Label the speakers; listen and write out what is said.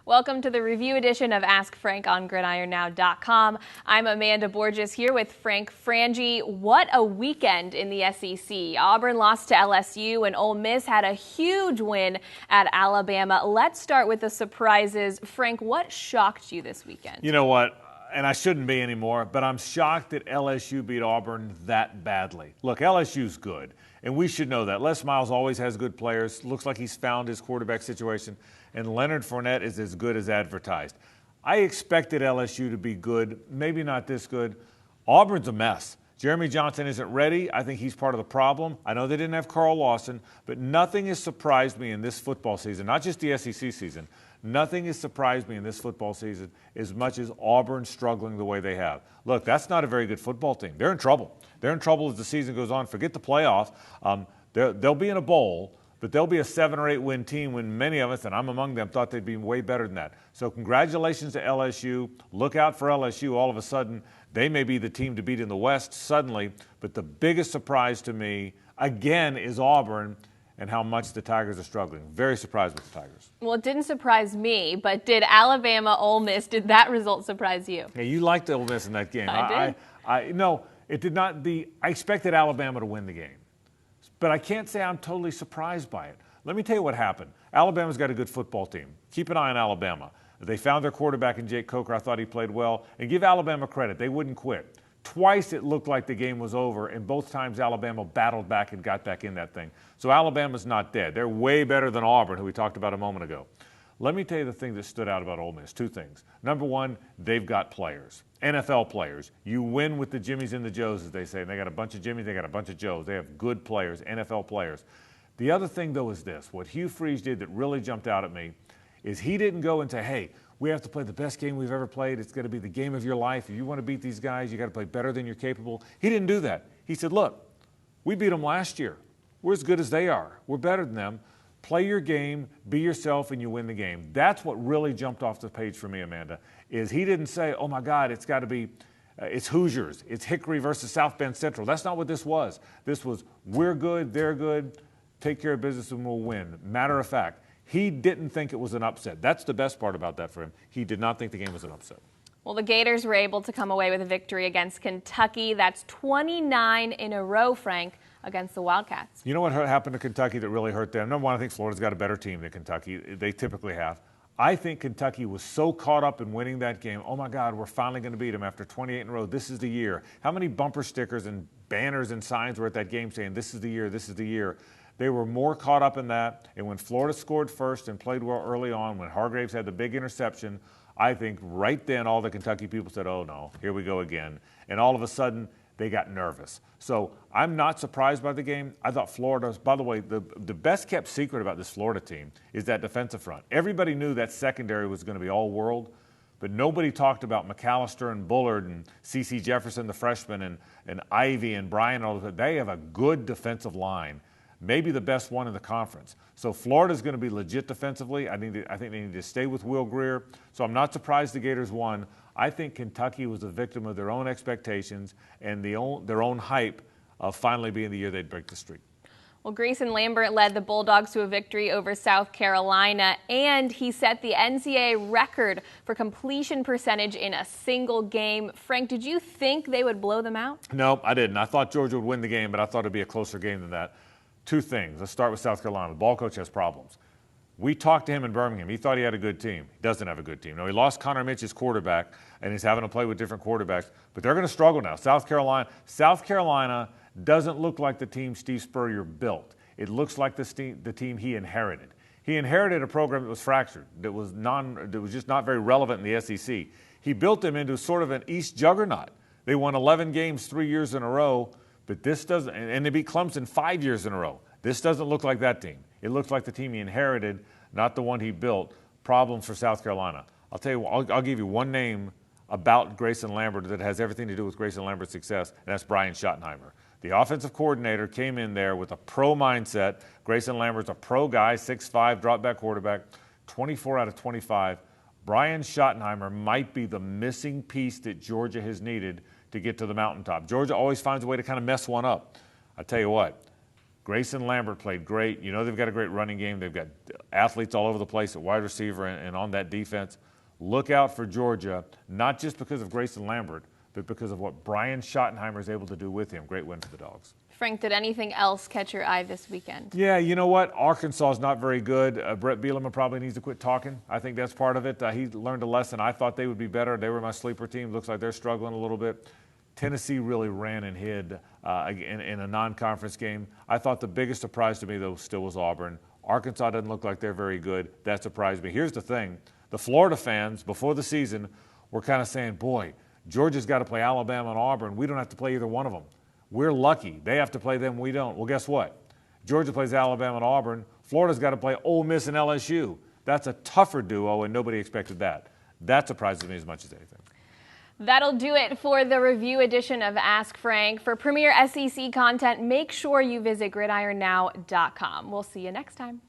Speaker 1: Welcome to the review edition of Ask Frank on GridironNow.com. I'm Amanda Borges here with Frank Frangie. What a weekend in the SEC. Auburn lost to LSU and Ole Miss had a huge win at Alabama. Let's start with the surprises. Frank, what shocked you this weekend?
Speaker 2: You know what? And I shouldn't be anymore, but I'm shocked that LSU beat Auburn that badly. Look, LSU's good, and we should know that. Les Miles always has good players. Looks like he's found his quarterback situation, and Leonard Fournette is as good as advertised. I expected LSU to be good, maybe not this good. Auburn's a mess. Jeremy Johnson isn't ready. I think he's part of the problem. I know they didn't have Carl Lawson, but nothing has surprised me in this football season, not just the SEC season. Nothing has surprised me in this football season as much as Auburn struggling the way they have. Look, that's not a very good football team. They're in trouble. They're in trouble as the season goes on. Forget the playoffs. They'll be in a bowl, but they'll be a 7 or 8 win team when many of us, and I'm among them, thought they'd be way better than that. So congratulations to LSU. Look out for LSU. All of a sudden, they may be the team to beat in the West suddenly. But the biggest surprise to me, again, is Auburn and how much the Tigers are struggling. Very surprised with the Tigers.
Speaker 1: Well, it didn't surprise me, but did Alabama, Ole Miss, did that result surprise you?
Speaker 2: Yeah, you liked Ole Miss in that game.
Speaker 1: I did.
Speaker 2: No, it did not. I expected Alabama to win the game. But I can't say I'm totally surprised by it. Let me tell you what happened. Alabama's got a good football team. Keep an eye on Alabama. They found their quarterback in Jake Coker. I thought he played well. And give Alabama credit. They wouldn't quit. Twice it looked like the game was over, and both times Alabama battled back and got back in that thing. So Alabama's not dead. They're way better than Auburn, who we talked about a moment ago. Let me tell you the thing that stood out about Ole Miss. 2 things. Number one, they've got players, NFL players. You win with the Jimmies and the Joes, as they say. And they got a bunch of Jimmies, they got a bunch of Joes. They have good players, NFL players. The other thing, though, is this. What Hugh Freeze did that really jumped out at me is he didn't go and say, hey, we have to play the best game we've ever played. It's going to be the game of your life. If you want to beat these guys, you got to play better than you're capable. He didn't do that. He said, look, we beat them last year. We're as good as they are. We're better than them. Play your game, be yourself, and you win the game. That's what really jumped off the page for me, Amanda, is he didn't say, oh, my God, it's got to be it's Hoosiers. It's Hickory versus South Bend Central. That's not what this was. This was we're good, they're good, take care of business, and we'll win. Matter of fact, he didn't think it was an upset. That's the best part about that for him. He did not think the game was an upset.
Speaker 1: Well, the Gators were able to come away with a victory against Kentucky. That's 29 in a row, Frank, against the Wildcats.
Speaker 2: You know what happened to Kentucky that really hurt them? Number one, I think Florida's got a better team than Kentucky. They typically have. I think Kentucky was so caught up in winning that game. Oh, my God, we're finally going to beat them after 28 in a row. This is the year. How many bumper stickers and banners and signs were at that game saying, this is the year, this is the year? They were more caught up in that. And when Florida scored first and played well early on, when Hargraves had the big interception, I think right then all the Kentucky people said, oh, no, here we go again. And all of a sudden, they got nervous. So I'm not surprised by the game. I thought Florida, by the way, the best kept secret about this Florida team is that defensive front. Everybody knew that secondary was going to be all world, but nobody talked about McAllister and Bullard and C.C. Jefferson, the freshman, and Ivy and Bryan. All of that. They have a good defensive line. Maybe the best one in the conference. So Florida's going to be legit defensively. I think they need to stay with Will Grier. So I'm not surprised the Gators won. I think Kentucky was a victim of their own expectations and their own hype of finally being the year they'd break the streak.
Speaker 1: Well, Grayson Lambert led the Bulldogs to a victory over South Carolina, and he set the NCAA record for completion percentage in a single game. Frank, did you think they would blow them out?
Speaker 2: No, I didn't. I thought Georgia would win the game, but I thought it'd be a closer game than that. 2 things. Let's start with South Carolina. The ball coach has problems. We talked to him in Birmingham. He thought he had a good team. He doesn't have a good team. Now, he lost Connor Mitch's quarterback, and he's having to play with different quarterbacks. But they're going to struggle now. South Carolina doesn't look like the team Steve Spurrier built. It looks like the team he inherited. He inherited a program that was fractured, that was just not very relevant in the SEC. He built them into sort of an East juggernaut. They won 11 games 3 years in a row. But this doesn't, and they beat Clemson 5 years in a row. This doesn't look like that team. It looks like the team he inherited, not the one he built. Problems for South Carolina. I'll tell you, I'll give you one name about Grayson Lambert that has everything to do with Grayson Lambert's success, and that's Brian Schottenheimer. The offensive coordinator came in there with a pro mindset. Grayson Lambert's a pro guy, 6'5", drop-back quarterback, 24 out of 25. Brian Schottenheimer might be the missing piece that Georgia has needed to get to the mountaintop. Georgia always finds a way to kind of mess one up. I tell you what, Grayson Lambert played great. You know they've got a great running game. They've got athletes all over the place at wide receiver and on that defense. Look out for Georgia, not just because of Grayson Lambert, but because of what Brian Schottenheimer is able to do with him. Great win for the Dogs.
Speaker 1: Frank, did anything else catch your eye this weekend?
Speaker 2: Yeah, you know what? Arkansas is not very good. Brett Bielema probably needs to quit talking. I think that's part of it. He learned a lesson. I thought they would be better. They were my sleeper team. Looks like they're struggling a little bit. Tennessee really ran and hid in a non-conference game. I thought the biggest surprise to me, though, still was Auburn. Arkansas doesn't look like they're very good. That surprised me. Here's the thing. The Florida fans, before the season, were kind of saying, boy, Georgia's got to play Alabama and Auburn. We don't have to play either one of them. We're lucky. They have to play them. We don't. Well, guess what? Georgia plays Alabama and Auburn. Florida's got to play Ole Miss and LSU. That's a tougher duo, and nobody expected that. That surprises me as much as anything.
Speaker 1: That'll do it for the review edition of Ask Frank. For premier SEC content, make sure you visit gridironnow.com. We'll see you next time.